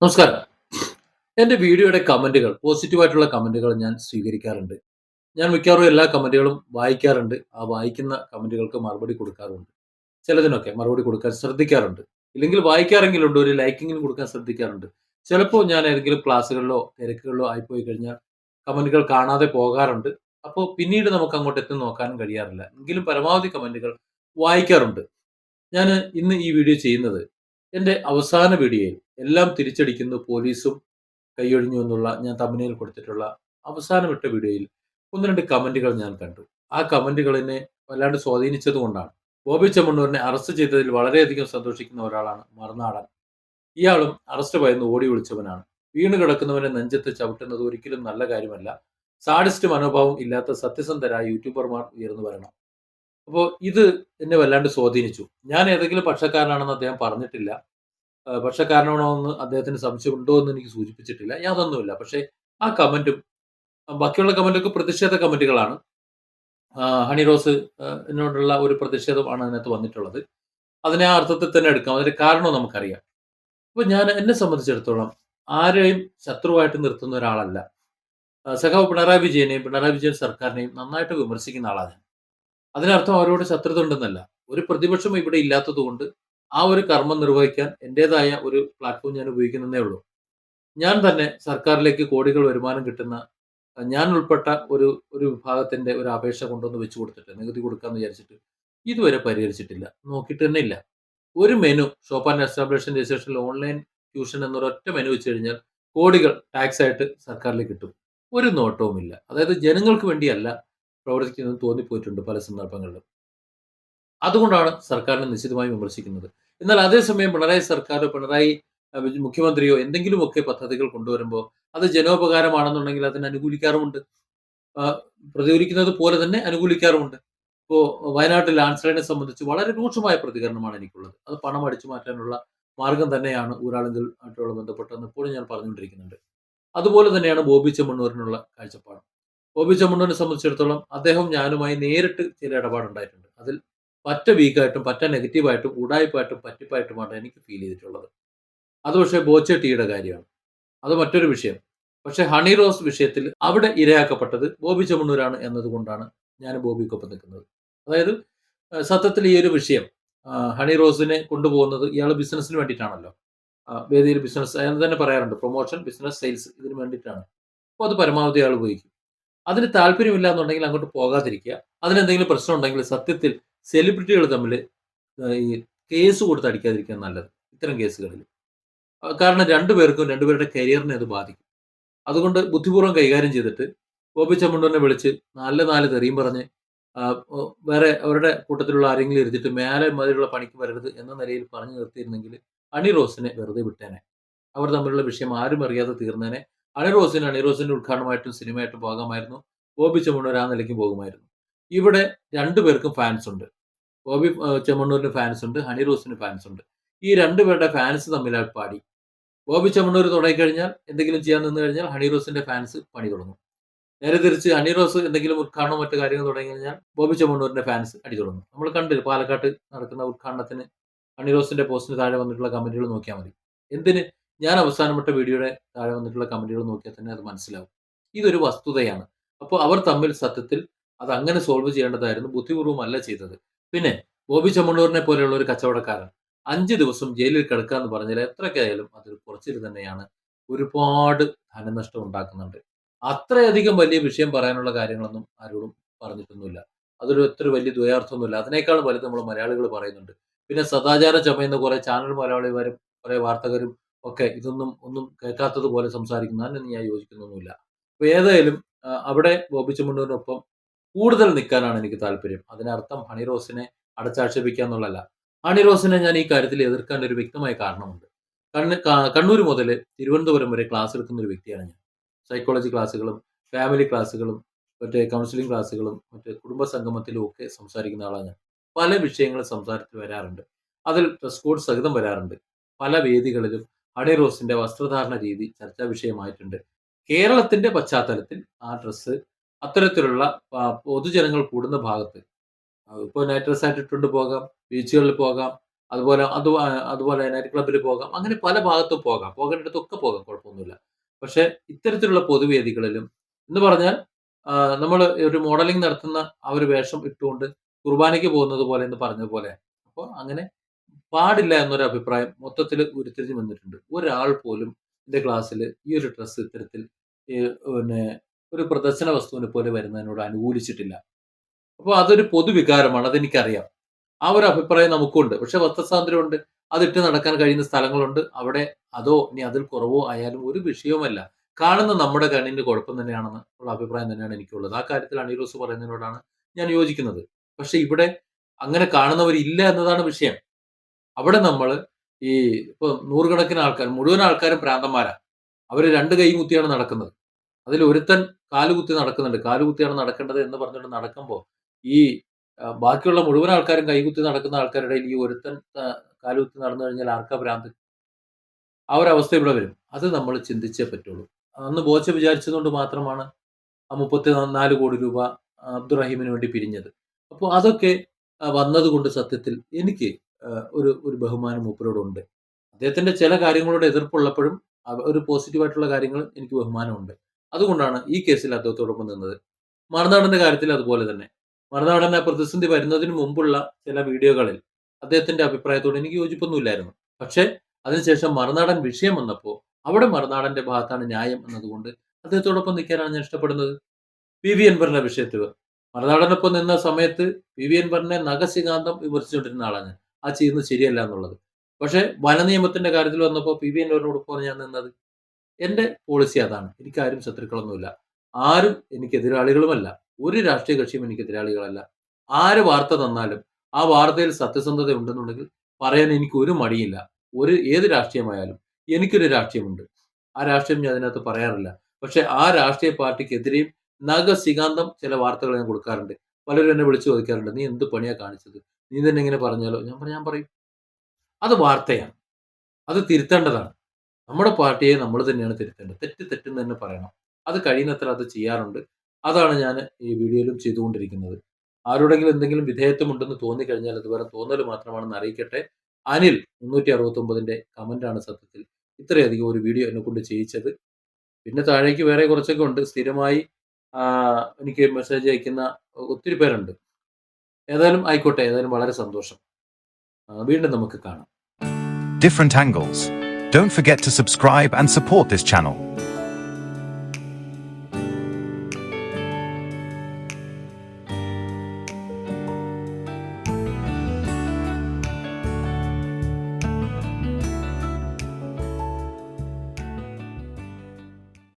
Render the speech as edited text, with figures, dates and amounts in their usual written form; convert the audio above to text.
നമസ്കാരം. എൻ്റെ വീഡിയോയുടെ കമന്റുകൾ, പോസിറ്റീവായിട്ടുള്ള കമന്റുകൾ ഞാൻ സ്വീകരിക്കാറുണ്ട്. ഞാൻ മിക്കവാറും എല്ലാ കമന്റുകളും വായിക്കാറുണ്ട്. ആ വായിക്കുന്ന കമന്റുകൾക്ക് മറുപടി കൊടുക്കാറുമുണ്ട്. ചിലതിനൊക്കെ മറുപടി കൊടുക്കാൻ ശ്രദ്ധിക്കാറുണ്ട്. ഇല്ലെങ്കിൽ വായിക്കാറെങ്കിലുണ്ട്, ഒരു ലൈക്കെങ്കിലും കൊടുക്കാൻ ശ്രദ്ധിക്കാറുണ്ട്. ചിലപ്പോൾ ഞാൻ ഏതെങ്കിലും ക്ലാസ്സുകളിലോ തിരക്കുകളിലോ ആയിപ്പോയി കഴിഞ്ഞാൽ കമന്റുകൾ കാണാതെ പോകാറുണ്ട്. അപ്പോൾ പിന്നീട് നമുക്ക് അങ്ങോട്ട് എത്തി നോക്കാനും കഴിയാറില്ല. എങ്കിലും പരമാവധി കമന്റുകൾ വായിക്കാറുണ്ട്. ഞാന് ഇന്ന് ഈ വീഡിയോ ചെയ്യുന്നത് എൻ്റെ അവസാന വീഡിയോയിൽ എല്ലാം തിരിച്ചടിക്കുന്നു പോലീസും കൈയൊഴിഞ്ഞു എന്നുള്ള ഞാൻ തമ്പനെയിൽ കൊടുത്തിട്ടുള്ള അവസാനമിട്ട വീഡിയോയിൽ ഒന്ന് രണ്ട് കമന്റുകൾ ഞാൻ കണ്ടു. ആ കമന്റുകൾ എന്നെ വല്ലാണ്ട് സ്വാധീനിച്ചത് കൊണ്ടാണ്. ബോബി ചെമ്മണ്ണൂരിനെ അറസ്റ്റ് ചെയ്തതിൽ വളരെയധികം സന്തോഷിക്കുന്ന ഒരാളാണ് മറുനാടൻ. ഇയാളും അറസ്റ്റ് ഭയന്ന് ഓടി ഒളിച്ചവനാണ്. വീണ് കിടക്കുന്നവനെ നെഞ്ചത്ത് ചവിട്ടുന്നത് ഒരിക്കലും നല്ല കാര്യമല്ല. സാഡിസ്റ്റ് മനോഭാവം ഇല്ലാത്ത സത്യസന്ധരായ യൂട്യൂബർമാർ ഉയർന്നു വരണം. അപ്പോൾ ഇത് എന്നെ വല്ലാണ്ട് സ്വാധീനിച്ചു. ഞാൻ ഏതെങ്കിലും പക്ഷക്കാരനാണെന്ന് അദ്ദേഹം പറഞ്ഞിട്ടില്ല. പക്ഷക്കാരനാണോ എന്ന് അദ്ദേഹത്തിന് സംശയമുണ്ടോ എന്ന് എനിക്ക് സൂചിപ്പിച്ചിട്ടില്ല. യാതൊന്നുമില്ല. പക്ഷേ ആ കമന്റും ബാക്കിയുള്ള കമന്റൊക്കെ പ്രതിഷേധ കമന്റുകളാണ്. ഹണി റോസ് എന്നോടുള്ള ഒരു പ്രതിഷേധമാണ് അതിനകത്ത് വന്നിട്ടുള്ളത്. അതിനെ ആ അർത്ഥത്തിൽ തന്നെ എടുക്കാം. അതിന്റെ കാരണവും നമുക്കറിയാം. അപ്പൊ ഞാൻ എന്നെ സംബന്ധിച്ചിടത്തോളം ആരെയും ശത്രുവായിട്ട് നിർത്തുന്ന ഒരാളല്ല. സഖാവ് പിണറായി വിജയനെയും പിണറായി വിജയൻ സർക്കാരിനെയും നന്നായിട്ട് വിമർശിക്കുന്ന ആളാണ് ഞാൻ. അതിനർത്ഥം അവരോട് ശത്രുത ഉണ്ടെന്നല്ല. ഒരു പ്രതിപക്ഷം ഇവിടെ ഇല്ലാത്തതുകൊണ്ട് ആ ഒരു കർമ്മം നിർവഹിക്കാൻ എന്റേതായ ഒരു പ്ലാറ്റ്ഫോം ഞാൻ ഉപയോഗിക്കുന്നന്നേ ഉള്ളൂ. ഞാൻ തന്നെ സർക്കാരിലേക്ക് കോടികൾ വരുമാനം കിട്ടുന്ന ഞാൻ ഉൾപ്പെട്ട ഒരു ഒരു വിഭാഗത്തിന്റെ ഒരു അപേക്ഷ കൊണ്ടുവന്ന് വെച്ച് കൊടുത്തിട്ട് നികുതി കൊടുക്കാന്ന് വിചാരിച്ചിട്ട് ഇതുവരെ പരിഹരിച്ചിട്ടില്ല. നോക്കിയിട്ട് തന്നെ ഇല്ല. ഒരു മെനു ഷോപ്പ് ആൻഡ് എസ്റ്റാബ്ലിഷ്മെന്റ് രജിസ്ട്രേഷനിൽ ഓൺലൈൻ ട്യൂഷൻ എന്നൊരൊറ്റ മെനു വെച്ച് കഴിഞ്ഞാൽ കോടികൾ ടാക്സ് ആയിട്ട് സർക്കാരിലേക്ക് കിട്ടും. ഒരു നോട്ടവുമില്ല. അതായത് ജനങ്ങൾക്ക് വേണ്ടിയല്ല പ്രവർത്തിക്കുന്നത് തോന്നിപ്പോയിട്ടുണ്ട് പല സന്ദർഭങ്ങളിലും. അതുകൊണ്ടാണ് സർക്കാരിനെ നിശിതമായി വിമർശിക്കുന്നത്. എന്നാൽ അതേസമയം പിണറായി സർക്കാരോ പിണറായി മുഖ്യമന്ത്രിയോ എന്തെങ്കിലുമൊക്കെ പദ്ധതികൾ കൊണ്ടുവരുമ്പോൾ അത് ജനോപകാരമാണെന്നുണ്ടെങ്കിൽ അതിനെ അനുകൂലിക്കാറുമുണ്ട്. ആഹ് പ്രതികരിക്കുന്നത് പോലെ തന്നെ അനുകൂലിക്കാറുമുണ്ട്. ഇപ്പോ വയനാട്ടിൽ ലാൻഡ് സ്ലൈഡിനെ സംബന്ധിച്ച് വളരെ രൂക്ഷമായ പ്രതികരണമാണ് എനിക്കുള്ളത്. അത് പണം അടിച്ചു മാറ്റാനുള്ള മാർഗം തന്നെയാണ് ഊരാളുങ്കൽ ആയിട്ടുള്ള ബന്ധപ്പെട്ടതെന്ന് എപ്പോഴും ഞാൻ പറഞ്ഞുകൊണ്ടിരിക്കുന്നുണ്ട്. അതുപോലെ തന്നെയാണ് ബോബി ചെമ്മണ്ണൂരിനുള്ള കാഴ്ചപ്പാട്. ബോബി ചെമ്മണ്ണൂരിനെ സംബന്ധിച്ചിടത്തോളം അദ്ദേഹം ഞാനുമായി നേരിട്ട് ചില ഇടപാടുണ്ടായിട്ടുണ്ട്. അതിൽ പറ്റ വീക്കായിട്ടും പറ്റ നെഗറ്റീവായിട്ടും ഉഡായിപ്പായിട്ടും പറ്റിപ്പായിട്ടുമാണ് എനിക്ക് ഫീൽ ചെയ്തിട്ടുള്ളത്. അത് പക്ഷേ ബോച്ചെ കാര്യമാണ്. അത് മറ്റൊരു വിഷയം. പക്ഷേ ഹണി റോസ് വിഷയത്തിൽ അവിടെ ഇരയാക്കപ്പെട്ടത് ബോബി ചെമ്മണ്ണൂരാണ് എന്നതുകൊണ്ടാണ് ഞാൻ ബോബിക്കൊപ്പം നിൽക്കുന്നത്. അതായത് സത്യത്തിൽ ഈ ഒരു വിഷയം ഹണി റോസിനെ കൊണ്ടുപോകുന്നത് ഇയാൾ ബിസിനസ്സിന് വേണ്ടിയിട്ടാണല്ലോ. വേദിയിൽ ബിസിനസ് അയാൾ തന്നെ പറയാറുണ്ട് പ്രൊമോഷൻ, ബിസിനസ്, സെയിൽസ് ഇതിന് വേണ്ടിയിട്ടാണ്. അപ്പോൾ അത് പരമാവധി അയാൾ ഉപയോഗിക്കും. അതിന് താല്പര്യമില്ല എന്നുണ്ടെങ്കിൽ അങ്ങോട്ട് പോകാതിരിക്കുക. അതിനെന്തെങ്കിലും പ്രശ്നം ഉണ്ടെങ്കിൽ സത്യത്തിൽ സെലിബ്രിറ്റികൾ തമ്മിൽ ഈ കേസ് കൊടുത്ത് അടിക്കാതിരിക്കാൻ നല്ലത്. ഇത്തരം കേസുകളിൽ. കാരണം രണ്ടുപേർക്കും രണ്ടുപേരുടെ കരിയറിനെ അത് ബാധിക്കും. അതുകൊണ്ട് ബുദ്ധിപൂർവ്വം കൈകാര്യം ചെയ്തിട്ട് ബോബി ചെമ്മണ്ണൂരിനെ വിളിച്ച് നല്ല 4 തെറിയും പറഞ്ഞ് വേറെ അവരുടെ കൂട്ടത്തിലുള്ള ആരെങ്കിലും ഇരുത്തിയിട്ട് മേലെ മാതിരിയുള്ള പണിക്ക് വരരുത് എന്ന നിലയിൽ പറഞ്ഞു നിർത്തിയിരുന്നെങ്കിൽ അണി റോസിനെ വെറുതെ വിട്ടേനെ. അവർ തമ്മിലുള്ള വിഷയം ആരും അറിയാതെ തീർന്നേനെ. അണി റോസിന്റെ ഉദ്ഘാടനമായിട്ടും സിനിമയായിട്ടും പോകാമായിരുന്നു. ബോബി ചെമ്മണ്ണൂർ ആ നിലയ്ക്ക് പോകുമായിരുന്നു. ഇവിടെ 2 പേർക്കും ഫാൻസ് ഉണ്ട്. ബോബി ചെമ്മണ്ണൂരിന് ഫാൻസ് ഉണ്ട്. ഹണി റോസിന് ഫാൻസ് ഉണ്ട്. ഈ 2 പേരുടെ ഫാൻസ് തമ്മിലാ പാടി. ബോബി ചെമ്മണ്ണൂർ തുടങ്ങിക്കഴിഞ്ഞാൽ എന്തെങ്കിലും ചെയ്യാൻ നിന്ന് കഴിഞ്ഞാൽ ഹണി റോസിന്റെ ഫാൻസ് പണി തുടങ്ങും. നേരെ തിരിച്ച് ഹണി റോസ് എന്തെങ്കിലും ഉദ്ഘാടനമോ മറ്റു കാര്യങ്ങൾ തുടങ്ങി കഴിഞ്ഞാൽ ബോബി ചെമ്മണ്ണൂരിന്റെ ഫാൻസ് അടി തുടങ്ങും. നമ്മൾ കണ്ടില്ലേ പാലക്കാട്ട് നടക്കുന്ന ഉദ്ഘാടനത്തിന് ഹണി റോസിന്റെ പോസ്റ്റിന് താഴെ വന്നിട്ടുള്ള കമന്റുകൾ നോക്കിയാൽ മതി. എന്തിന് ഞാൻ അവസാനപ്പെട്ട വീഡിയോയുടെ താഴെ വന്നിട്ടുള്ള കമന്റുകൾ നോക്കിയാൽ തന്നെ അത് മനസ്സിലാവും. ഇതൊരു വസ്തുതയാണ്. അപ്പോൾ അവർ തമ്മിൽ സത്യത്തിൽ അത് അങ്ങനെ സോൾവ് ചെയ്യേണ്ടതായിരുന്നു. ബുദ്ധിപൂർവ്വം അല്ല ചെയ്തത്. പിന്നെ ബോബി ചെമ്മണ്ണൂരിനെ പോലെയുള്ള ഒരു കച്ചവടക്കാരൻ 5 ദിവസം ജയിലിൽ കിടക്കുക എന്ന് പറഞ്ഞാൽ എത്രയൊക്കെയായാലും അതൊരു കുറച്ചിൽ തന്നെയാണ്. ഒരുപാട് ധനനഷ്ടം ഉണ്ടാക്കുന്നുണ്ട്. അത്രയധികം വലിയ വിഷയം പറയാനുള്ള കാര്യങ്ങളൊന്നും ആരോടും പറഞ്ഞിട്ടൊന്നുമില്ല. അതൊരു അത്ര വലിയ ദ്വയാർത്ഥമൊന്നുമില്ല. അതിനേക്കാൾ വലുത് നമ്മൾ മലയാളികൾ പറയുന്നുണ്ട്. പിന്നെ സദാചാരം ചമയുന്ന കുറെ ചാനൽ മലയാളിമാരും കുറെ വാർത്തകരും ഒക്കെ ഇതൊന്നും ഒന്നും കേൾക്കാത്തത് പോലെ സംസാരിക്കുന്നു. അതിനൊന്നും ഞാൻ യോജിക്കുന്നൊന്നുമില്ല. അപ്പൊ ഏതായാലും അവിടെ ബോബി ചെമ്മണ്ണൂരിനൊപ്പം കൂടുതൽ നിൽക്കാനാണ് എനിക്ക് താല്പര്യം. അതിനർത്ഥം ഹണി റോസിനെ അടച്ചാക്ഷേപിക്കുക എന്നുള്ളതല്ല. ഹണി റോസിനെ ഞാൻ ഈ കാര്യത്തിൽ എതിർക്കാൻ ഒരു വ്യക്തമായ കാരണമുണ്ട്. കണ്ണൂർ മുതൽ തിരുവനന്തപുരം വരെ ക്ലാസ് എടുക്കുന്ന ഒരു വ്യക്തിയാണ് ഞാൻ. സൈക്കോളജി ക്ലാസ്സുകളും ഫാമിലി ക്ലാസ്സുകളും മറ്റേ കൗൺസിലിംഗ് ക്ലാസ്സുകളും മറ്റേ കുടുംബ സംഗമത്തിലും ഒക്കെ സംസാരിക്കുന്ന ആളാണ് ഞാൻ. പല വിഷയങ്ങളും സംസാരത്തിൽ വരാറുണ്ട്. അതിൽ ഡ്രസ് കോഡ് സഹിതം വരാറുണ്ട്. പല വേദികളിലും ഹണി റോസിന്റെ വസ്ത്രധാരണ രീതി ചർച്ചാ വിഷയമായിട്ടുണ്ട്. കേരളത്തിന്റെ പശ്ചാത്തലത്തിൽ ആ ഡ്രസ്സ് അത്തരത്തിലുള്ള പൊതുജനങ്ങൾ കൂടുന്ന ഭാഗത്ത് ഇപ്പോൾ നൈറ്റ് ഡ്രസ് ആയിട്ട് ഇട്ടുകൊണ്ട് പോകാം, ബീച്ചുകളിൽ പോകാം, അതുപോലെ നൈറ്റ് ക്ലബ്ബിൽ പോകാം. അങ്ങനെ പല ഭാഗത്തും പോകാം. പോകേണ്ടിടത്തൊക്കെ പോകാം. കുഴപ്പമൊന്നുമില്ല. പക്ഷേ ഇത്തരത്തിലുള്ള പൊതുവേദികളിലും എന്ന് പറഞ്ഞാൽ നമ്മള് ഒരു മോഡലിംഗ് നടത്തുന്ന ആ ഒരു വേഷം ഇട്ടുകൊണ്ട് കുർബാനയ്ക്ക് പോകുന്നത് പോലെ എന്ന് പറഞ്ഞതുപോലെ. അപ്പൊ അങ്ങനെ പാടില്ല എന്നൊരു അഭിപ്രായം മൊത്തത്തില് ഉരുത്തിരിഞ്ഞു വന്നിട്ടുണ്ട്. ഒരാൾ പോലും എന്റെ ക്ലാസ്സില് ഈ ഒരു ഡ്രസ്സ് ഇത്തരത്തിൽ ഈ പിന്നെ ഒരു പ്രദർശന വസ്തുവിനെ പോലെ വരുന്നതിനോട് അനുകൂലിച്ചിട്ടില്ല. അപ്പൊ അതൊരു പൊതുവികാരമാണ്. അതെനിക്കറിയാം. ആ ഒരു അഭിപ്രായം നമുക്കുണ്ട്. പക്ഷെ വസ്ത്രസ്വാതന്ത്ര്യമുണ്ട്. അതിട്ട് നടക്കാൻ കഴിയുന്ന സ്ഥലങ്ങളുണ്ട്. അവിടെ ഇനി അതിൽ കുറവോ ആയാലും ഒരു വിഷയവുമല്ല. കാണുന്ന നമ്മുടെ കണ്ണിന് കുഴപ്പം തന്നെയാണെന്ന് ഉള്ള അഭിപ്രായം തന്നെയാണ് എനിക്കുള്ളത്. ആ കാര്യത്തിൽ അണിറോസ് പറയുന്നതിനോടാണ് ഞാൻ യോജിക്കുന്നത്. പക്ഷെ ഇവിടെ അങ്ങനെ കാണുന്നവരില്ല എന്നതാണ് വിഷയം. അവിടെ നമ്മള് ഈ ഇപ്പൊ നൂറുകണക്കിന് ആൾക്കാർ, മുഴുവൻ ആൾക്കാരും ഭ്രാന്തന്മാരാ. അവര് 2 കൈയും കുത്തിയാണ് നടക്കുന്നത്. അതിൽ ഒരുത്തൻ കാലുകുത്തി നടക്കുന്നുണ്ട്. കാലുകുത്തിയാണ് നടക്കേണ്ടത് എന്ന് പറഞ്ഞുകൊണ്ട് നടക്കുമ്പോ, ഈ ബാക്കിയുള്ള മുഴുവൻ ആൾക്കാരും കൈകുത്തി നടക്കുന്ന ആൾക്കാരുടെ ഇടയിൽ ഈ ഒരുത്തൻ കാലുകുത്തി നടന്നു കഴിഞ്ഞാൽ ആർക്കാ ഭ്രാന്ത്? ആ ഒരു അവസ്ഥ ഇവിടെ വരും. അത് നമ്മൾ ചിന്തിച്ചേ പറ്റുള്ളൂ. അന്ന് ബോച്ച വിചാരിച്ചതുകൊണ്ട് മാത്രമാണ് ആ 34 കോടി രൂപ അബ്ദുറഹീമിന് വേണ്ടി പിരിഞ്ഞത്. അപ്പൊ അതൊക്കെ വന്നതുകൊണ്ട് സത്യത്തിൽ എനിക്ക് ഒരു ബഹുമാനം മൂപ്പരോടുണ്ട്. അദ്ദേഹത്തിന്റെ ചില കാര്യങ്ങളോട് എതിർപ്പുള്ളപ്പോഴും ഒരു പോസിറ്റീവ് ആയിട്ടുള്ള കാര്യങ്ങൾ എനിക്ക് ബഹുമാനമുണ്ട്. അതുകൊണ്ടാണ് ഈ കേസിൽ അദ്ദേഹത്തോടൊപ്പം നിന്നത്. മറുനാടന്റെ കാര്യത്തിൽ അതുപോലെ തന്നെ. മറുനാടൻ ആ പ്രതിസന്ധി വരുന്നതിന് മുമ്പുള്ള ചില വീഡിയോകളിൽ അദ്ദേഹത്തിന്റെ അഭിപ്രായത്തോട് എനിക്ക് യോജിപ്പൊന്നുമില്ലായിരുന്നു. പക്ഷേ അതിനുശേഷം മറുനാടൻ വിഷയം വന്നപ്പോ അവിടെ മറുനാടന്റെ ഭാഗത്താണ് ന്യായം എന്നതുകൊണ്ട് അദ്ദേഹത്തോടൊപ്പം നിൽക്കാനാണ് ഞാൻ ഇഷ്ടപ്പെടുന്നത്. പി.വി. അൻവറിന്റെ വിഷയത്തിൽ മറുനാടനൊപ്പം നിന്ന സമയത്ത് പി.വി. അൻവറിനെ നഖശിഖാന്തം വിമർശിച്ചുകൊണ്ടിരുന്ന ആളാണ് ഞാൻ. ആ ചെയ്യുന്നത് ശരിയല്ല എന്നുള്ളത്. പക്ഷേ വനനിയമത്തിന്റെ കാര്യത്തിൽ വന്നപ്പോൾ പി.വി. അൻവറിനോടൊപ്പമാണ് ഞാൻ നിന്നത്. എന്റെ പോളിസി അതാണ്. എനിക്കാരും ശത്രുക്കളൊന്നുമില്ല. ആരും എനിക്ക് എതിരാളികളുമല്ല. ഒരു രാഷ്ട്രീയ കക്ഷിയും എനിക്ക് എതിരാളികളല്ല. ആര് വാർത്ത തന്നാലും ആ വാർത്തയിൽ സത്യസന്ധത ഉണ്ടെന്നുണ്ടെങ്കിൽ പറയാൻ എനിക്ക് ഒരു മടിയില്ല. ഏത് രാഷ്ട്രീയമായാലും എനിക്കൊരു രാഷ്ട്രീയമുണ്ട്. ആ രാഷ്ട്രീയം ഞാൻ അതിനകത്ത് പറയാറില്ല. പക്ഷേ ആ രാഷ്ട്രീയ പാർട്ടിക്കെതിരെയും നഖശിഖാന്തം ചില വാർത്തകൾ ഞാൻ കൊടുക്കാറുണ്ട്. പലരും എന്നെ വിളിച്ചു ചോദിക്കാറുണ്ട്. "നീ എന്ത് പണിയാ കാണിച്ചത്? നീ തന്നെ ഇങ്ങനെ പറഞ്ഞാലോ?" ഞാൻ പറയും. അത് വാർത്തയാണ്. അത് തിരുത്തേണ്ടതാണ്. നമ്മുടെ പാർട്ടിയെ നമ്മൾ തന്നെയാണ് തിരുത്തേണ്ടത്. തെറ്റ് തെറ്റെന്ന് തന്നെ പറയണം. അത് കഴിയുന്നത്ര അത് ചെയ്യാറുണ്ട്. അതാണ് ഞാന് ഈ വീഡിയോയിലും ചെയ്തുകൊണ്ടിരിക്കുന്നത്. ആരോടെങ്കിലും എന്തെങ്കിലും വിധേയത്വമുണ്ടെന്ന് തോന്നിക്കഴിഞ്ഞാൽ അത് വെറും തോന്നൽ മാത്രമാണെന്ന് അറിയിക്കട്ടെ. അനിൽ 369ന്റെ കമന്റാണ് സത്യത്തിൽ ഇത്രയധികം ഒരു വീഡിയോ എന്നെക്കൊണ്ട് ചെയ്യിച്ചത്. പിന്നെ താഴേക്ക് വേറെ കുറച്ചൊക്കെ ഉണ്ട്. സ്ഥിരമായി എനിക്ക് മെസ്സേജ് അയക്കുന്ന ഒത്തിരി പേരുണ്ട്. ഏതായാലും ആയിക്കോട്ടെ. ഏതായാലും വളരെ സന്തോഷം. വീണ്ടും നമുക്ക് കാണാം. Different angles. Don't forget to subscribe and support this channel.